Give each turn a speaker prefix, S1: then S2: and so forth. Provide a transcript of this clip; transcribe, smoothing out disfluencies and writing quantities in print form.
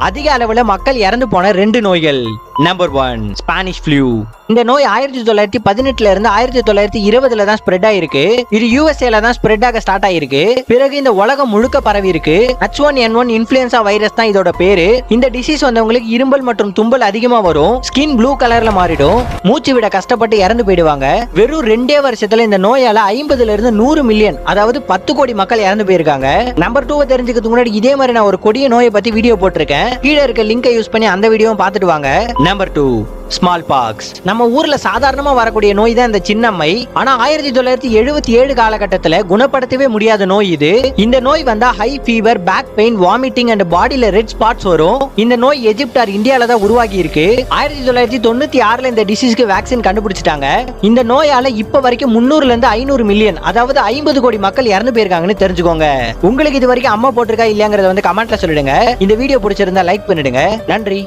S1: அதிக அளவுல மக்கள் இறந்து போன 2 நோய்கள். Number 1 Spanish flu. இந்த நோய் 1918ல இருந்து 1920ல தான் ஸ்ப்ரெட் ஆயிருக்கு. இது யூஎஸ்ஏல தான் ஸ்ப்ரெட் ஆக ஸ்டார்ட் ஆயிருக்கு. பிறகு இந்த உலகம் முழுக்க பரவி இருக்கு. H1N1 இன்ஃப்ளூயன்சா வைரஸ் தான் இதோட பேரு. இந்த டிசீஸ் வந்தவங்களுக்கு இரும்பல் மற்றும் தும்பல் அதிகமா வரும். ஸ்கின் ப்ளூ கலர்ல மாறிடும். மூச்சு விட கஷ்டப்பட்டு இறந்து போயிடுவாங்க. வெறும் 2 வருஷத்துல இந்த நோயால 50ல இருந்து 100 மில்லியன், அதாவது 10 கோடி மக்கள் இறந்து போயிருக்காங்க. நம்பர் 2 தெரிஞ்சுக்கிறதுக்கு முன்னாடி இதே மாதிரி நான் ஒரு கொடிய நோயை பத்தி வீடியோ போட்டிருக்கேன். கீழே இருக்க லிங்கை யூஸ் பண்ணி அந்த வீடியோவும் பார்த்துட்டு வாங்க. Number 2 small box. நம்ம ஊர்ல சாதாரணமா வரக்கூடிய நோய் தான் இந்த சின்னம்மை. ஆனா 1977 காலகட்டத்துல குணப்படுத்தவே முடியாத நோய் இது. இந்த நோய் வந்தா high fever, back pain, vomiting and பாடியில ரெட் ஸ்பாட்ஸ் வரும். இந்த நோய் எஜிப்ட் ஆர் இந்தியால தான் உருவாகி இருக்கு. 1996ல இந்த டிசீஸ்க்கு வேக்சின் கண்டுபிடிச்சிட்டாங்க. இந்த நோயால இப்ப வரைக்கும் 300ல இருந்து 500 மில்லியன், அதாவது 50 கோடி மக்கள் இறந்து போயிருக்காங்கன்னு தெரிஞ்சுக்கோங்க. உங்களுக்கு இது வரைக்கும் அம்மா போட்டிருக்கா இல்லையாங்கறத வந்து கமெண்ட்ல சொல்லிடுங்க. இந்த வீடியோ பிடிச்சிருந்தா லைக் பண்ணிடுங்க. நன்றி.